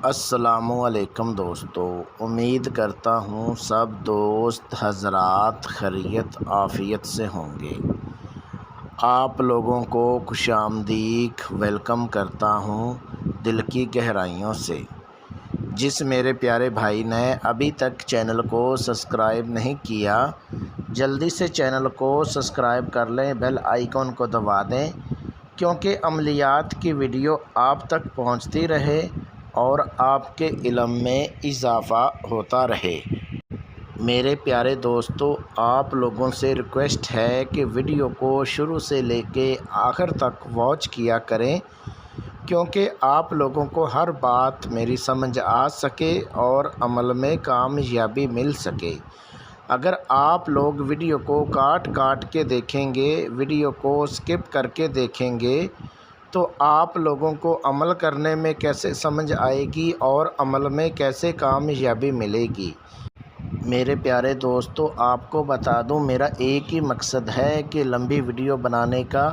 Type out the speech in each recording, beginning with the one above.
السلام علیکم دوستو، امید کرتا ہوں سب دوست حضرات خیریت عافیت سے ہوں گے۔ آپ لوگوں کو خوش آمدید ویلکم کرتا ہوں دل کی گہرائیوں سے۔ جس میرے پیارے بھائی نے ابھی تک چینل کو سبسکرائب نہیں کیا، جلدی سے چینل کو سبسکرائب کر لیں، بیل آئیکن کو دبا دیں، کیونکہ عملیات کی ویڈیو آپ تک پہنچتی رہے اور آپ کے علم میں اضافہ ہوتا رہے۔ میرے پیارے دوستو، آپ لوگوں سے ریکویسٹ ہے کہ ویڈیو کو شروع سے لے کے آخر تک واچ کیا کریں، کیونکہ آپ لوگوں کو ہر بات میری سمجھ آ سکے اور عمل میں کامیابی مل سکے۔ اگر آپ لوگ ویڈیو کو کاٹ کے دیکھیں گے، ویڈیو کو اسکپ کر کے دیکھیں گے، تو آپ لوگوں کو عمل کرنے میں کیسے سمجھ آئے گی اور عمل میں کیسے کامیابی ملے گی۔ میرے پیارے دوستو، آپ کو بتا دوں، میرا ایک ہی مقصد ہے کہ لمبی ویڈیو بنانے کا،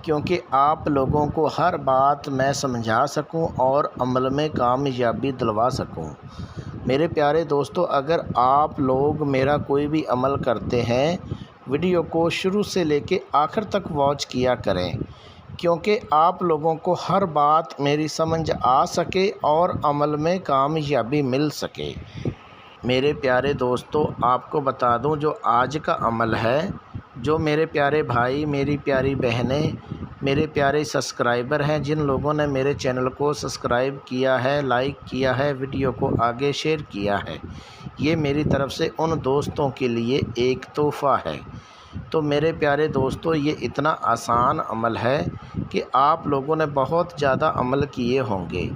کیونکہ آپ لوگوں کو ہر بات میں سمجھا سکوں اور عمل میں کامیابی دلوا سکوں۔ میرے پیارے دوستو، اگر آپ لوگ میرا کوئی بھی عمل کرتے ہیں، ویڈیو کو شروع سے لے کے آخر تک واچ کیا کریں، کیونکہ آپ لوگوں کو ہر بات میری سمجھ آ سکے اور عمل میں کامیابی مل سکے۔ میرے پیارے دوستو، آپ کو بتا دوں، جو آج کا عمل ہے، جو میرے پیارے بھائی، میری پیاری بہنیں، میرے پیارے سبسکرائبر ہیں، جن لوگوں نے میرے چینل کو سبسکرائب کیا ہے، لائک کیا ہے، ویڈیو کو آگے شیئر کیا ہے، یہ میری طرف سے ان دوستوں کے لیے ایک تحفہ ہے۔ تو میرے پیارے دوستو، یہ اتنا آسان عمل ہے کہ آپ لوگوں نے بہت زیادہ عمل کیے ہوں گے،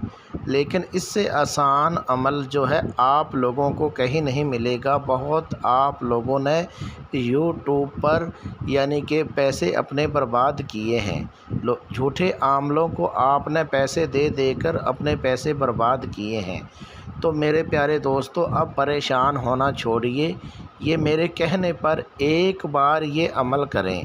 لیکن اس سے آسان عمل جو ہے آپ لوگوں کو کہیں نہیں ملے گا۔ بہت آپ لوگوں نے یوٹیوب پر یعنی کہ پیسے اپنے برباد کیے ہیں، جھوٹے عملوں کو آپ نے پیسے دے دے کر اپنے پیسے برباد کیے ہیں۔ تو میرے پیارے دوستو، اب پریشان ہونا چھوڑیے، یہ میرے کہنے پر ایک بار یہ عمل کریں۔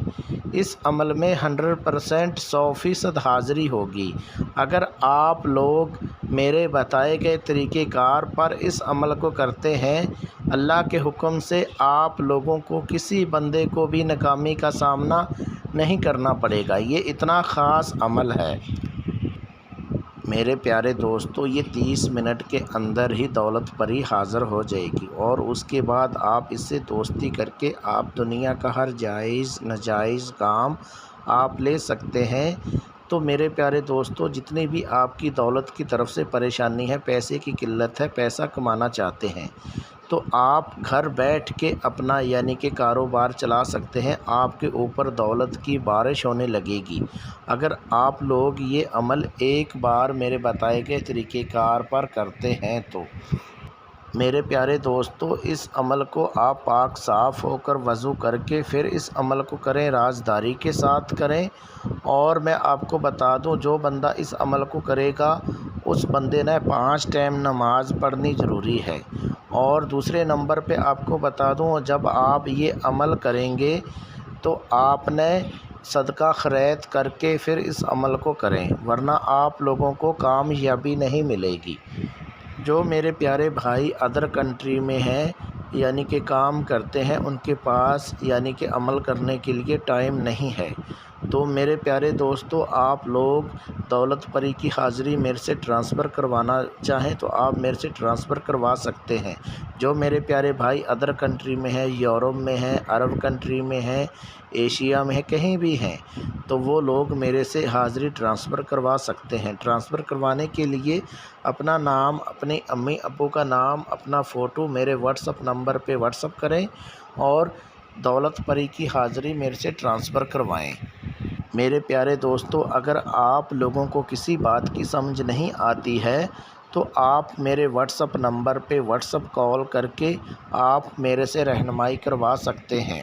اس عمل میں 100% 100% حاضری ہوگی۔ اگر آپ لوگ میرے بتائے گئے طریقہ کار پر اس عمل کو کرتے ہیں، اللہ کے حکم سے آپ لوگوں کو کسی بندے کو بھی ناکامی کا سامنا نہیں کرنا پڑے گا۔ یہ اتنا خاص عمل ہے میرے پیارے دوستو، یہ 30 منٹ کے اندر ہی دولت پری حاضر ہو جائے گی، اور اس کے بعد آپ اس سے دوستی کر کے آپ دنیا کا ہر جائز ناجائز کام آپ لے سکتے ہیں۔ تو میرے پیارے دوستو، جتنی بھی آپ کی دولت کی طرف سے پریشانی ہے، پیسے کی قلت ہے، پیسہ کمانا چاہتے ہیں، تو آپ گھر بیٹھ کے اپنا یعنی کہ کاروبار چلا سکتے ہیں۔ آپ کے اوپر دولت کی بارش ہونے لگے گی اگر آپ لوگ یہ عمل ایک بار میرے بتائے گئے طریقہ کار پر کرتے ہیں تو۔ میرے پیارے دوستو، اس عمل کو آپ پاک صاف ہو کر وضو کر کے پھر اس عمل کو کریں، رازداری کے ساتھ کریں۔ اور میں آپ کو بتا دوں، جو بندہ اس عمل کو کرے گا، اس بندے نے 5 ٹائم نماز پڑھنی ضروری ہے۔ اور دوسرے نمبر پہ آپ کو بتا دوں، جب آپ یہ عمل کریں گے تو آپ نے صدقہ خیرات کر کے پھر اس عمل کو کریں، ورنہ آپ لوگوں کو کامیابی نہیں ملے گی۔ جو میرے پیارے بھائی ادر کنٹری میں ہیں یعنی کہ کام کرتے ہیں، ان کے پاس یعنی کہ عمل کرنے کے لیے ٹائم نہیں ہے، تو میرے پیارے دوستو، آپ لوگ دولت پری کی حاضری میرے سے ٹرانسفر کروانا چاہیں تو آپ میرے سے ٹرانسفر کروا سکتے ہیں۔ جو میرے پیارے بھائی ادر کنٹری میں ہیں، یورپ میں ہیں، عرب کنٹری میں ہیں، ایشیا میں ہیں، کہیں بھی ہیں، تو وہ لوگ میرے سے حاضری ٹرانسفر کروا سکتے ہیں۔ ٹرانسفر کروانے کے لیے اپنا نام، اپنی امی ابو کا نام، اپنا فوٹو میرے واٹس اپ نمبر پہ واٹس اپ کریں اور دولت پری کی حاضری میرے سے ٹرانسفر کروائیں۔ میرے پیارے دوستو، اگر آپ لوگوں کو کسی بات کی سمجھ نہیں آتی ہے تو آپ میرے واٹس اپ نمبر پہ واٹس اپ کال کر کے آپ میرے سے رہنمائی کروا سکتے ہیں۔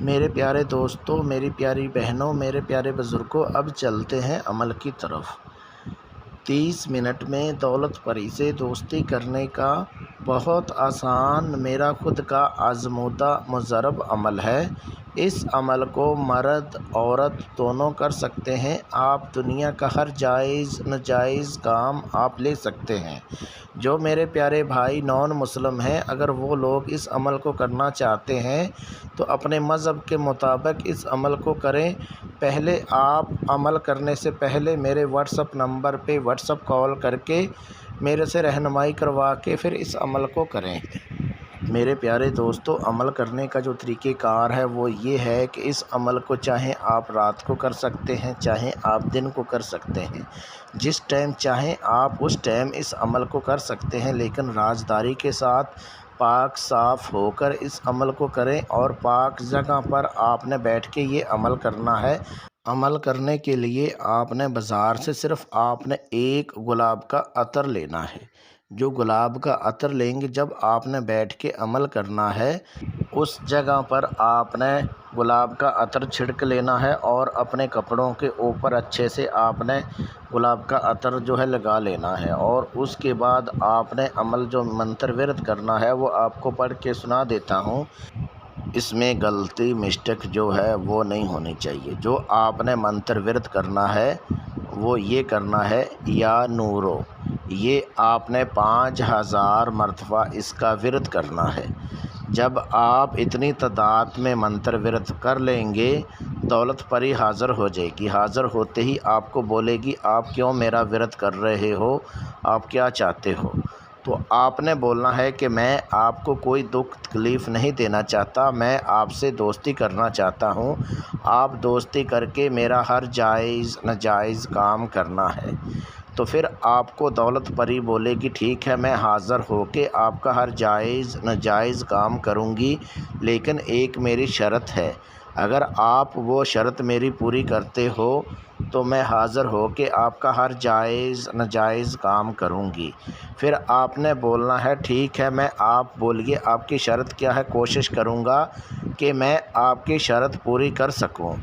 میرے پیارے دوستو، میری پیاری بہنوں، میرے پیارے بزرگوں، اب چلتے ہیں عمل کی طرف۔ 30 منٹ میں دولت پری سے دوستی کرنے کا بہت آسان، میرا خود کا آزمودہ مجرب عمل ہے۔ اس عمل کو مرد عورت دونوں کر سکتے ہیں۔ آپ دنیا کا ہر جائز ناجائز کام آپ لے سکتے ہیں۔ جو میرے پیارے بھائی نان مسلم ہیں، اگر وہ لوگ اس عمل کو کرنا چاہتے ہیں تو اپنے مذہب کے مطابق اس عمل کو کریں۔ پہلے آپ عمل کرنے سے پہلے میرے واٹس ایپ نمبر پہ واٹس ایپ کال کر کے میرے سے رہنمائی کروا کے پھر اس عمل کو کریں۔ میرے پیارے دوستو، عمل کرنے کا جو طریقہ کار ہے وہ یہ ہے کہ اس عمل کو چاہے آپ رات کو کر سکتے ہیں، چاہے آپ دن کو کر سکتے ہیں، جس ٹائم چاہیں آپ اس ٹائم اس عمل کو کر سکتے ہیں، لیکن رازداری کے ساتھ پاک صاف ہو کر اس عمل کو کریں اور پاک جگہ پر آپ نے بیٹھ کے یہ عمل کرنا ہے۔ عمل کرنے کے لیے آپ نے بازار سے صرف آپ نے ایک گلاب کا عطر لینا ہے۔ جو گلاب کا عطر لیں گے، جب آپ نے بیٹھ کے عمل کرنا ہے اس جگہ پر آپ نے گلاب کا عطر چھڑک لینا ہے اور اپنے کپڑوں کے اوپر اچھے سے آپ نے گلاب کا عطر جو ہے لگا لینا ہے، اور اس کے بعد آپ نے عمل جو منتر ورد کرنا ہے وہ آپ کو پڑھ کے سنا دیتا ہوں۔ اس میں غلطی مسٹیک جو ہے وہ نہیں ہونی چاہیے۔ جو آپ نے منتر ورد کرنا ہے وہ یہ کرنا ہے، یا نورو، یہ آپ نے 5000 مرتبہ اس کا ورد کرنا ہے۔ جب آپ اتنی تعداد میں منتر ورد کر لیں گے، دولت پری حاضر ہو جائے گی۔ حاضر ہوتے ہی آپ کو بولے گی آپ کیوں میرا ورد کر رہے ہو، آپ کیا چاہتے ہو؟ تو آپ نے بولنا ہے کہ میں آپ کو کوئی دکھ تکلیف نہیں دینا چاہتا، میں آپ سے دوستی کرنا چاہتا ہوں۔ آپ دوستی کر کے میرا ہر جائز ناجائز کام کرنا ہے۔ تو پھر آپ کو دولت پری بولے گی ٹھیک ہے، میں حاضر ہو کے آپ کا ہر جائز ناجائز کام کروں گی، لیکن ایک میری شرط ہے، اگر آپ وہ شرط میری پوری کرتے ہو تو میں حاضر ہو کے آپ کا ہر جائز ناجائز کام کروں گی۔ پھر آپ نے بولنا ہے ٹھیک ہے، میں آپ بولیے آپ کی شرط کیا ہے، کوشش کروں گا کہ میں آپ کی شرط پوری کر سکوں۔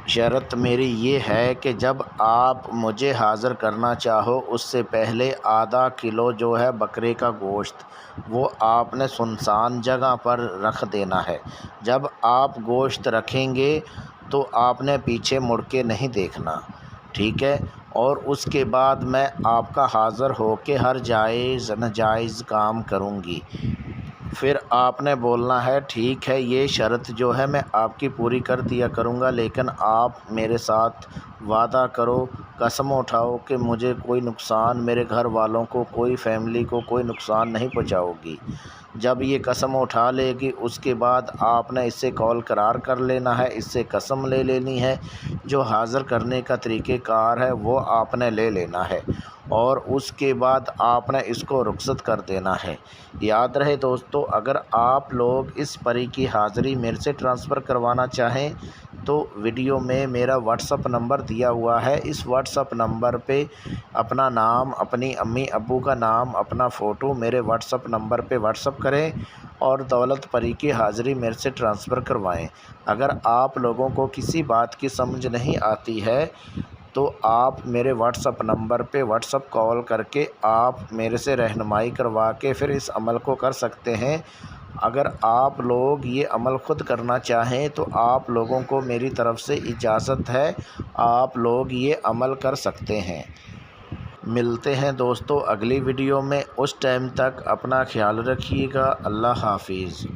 شرط میری یہ ہے کہ جب آپ مجھے حاضر کرنا چاہو اس سے پہلے آدھا کلو جو ہے بکرے کا گوشت وہ آپ نے سنسان جگہ پر رکھ دینا ہے۔ جب آپ گوشت رکھیں گے تو آپ نے پیچھے مڑ کے نہیں دیکھنا، ٹھیک ہے؟ اور اس کے بعد میں آپ کا حاضر ہو کے ہر جائز ناجائز کام کروں گی۔ پھر آپ نے بولنا ہے ٹھیک ہے، یہ شرط جو ہے میں آپ کی پوری کر دیا کروں گا، لیکن آپ میرے ساتھ وعدہ کرو، قسم اٹھاؤ کہ مجھے کوئی نقصان، میرے گھر والوں کو، کوئی فیملی کو کوئی نقصان نہیں پہنچاؤ گی۔ جب یہ قسم اٹھا لے گی اس کے بعد آپ نے اس سے قول قرار کر لینا ہے، اس سے قسم لے لینی ہے۔ جو حاضر کرنے کا طریقہ کار ہے وہ آپ نے لے لینا ہے، اور اس کے بعد آپ نے اس کو رخصت کر دینا ہے۔ یاد رہے دوستو، اگر آپ لوگ اس پری کی حاضری میرے سے ٹرانسفر کروانا چاہیں تو ویڈیو میں میرا واٹس ایپ نمبر دیا ہوا ہے، اس واٹس ایپ نمبر پہ اپنا نام، اپنی امی ابو کا نام، اپنا فوٹو میرے واٹس ایپ نمبر پہ واٹس ایپ کریں اور دولت پری کی حاضری میرے سے ٹرانسفر کروائیں۔ اگر آپ لوگوں کو کسی بات کی سمجھ نہیں آتی ہے تو آپ میرے واٹس ایپ نمبر پہ واٹس ایپ کال کر کے آپ میرے سے رہنمائی کروا کے پھر اس عمل کو کر سکتے ہیں۔ اگر آپ لوگ یہ عمل خود کرنا چاہیں تو آپ لوگوں کو میری طرف سے اجازت ہے، آپ لوگ یہ عمل کر سکتے ہیں۔ ملتے ہیں دوستو اگلی ویڈیو میں، اس ٹائم تک اپنا خیال رکھیے گا۔ اللہ حافظ۔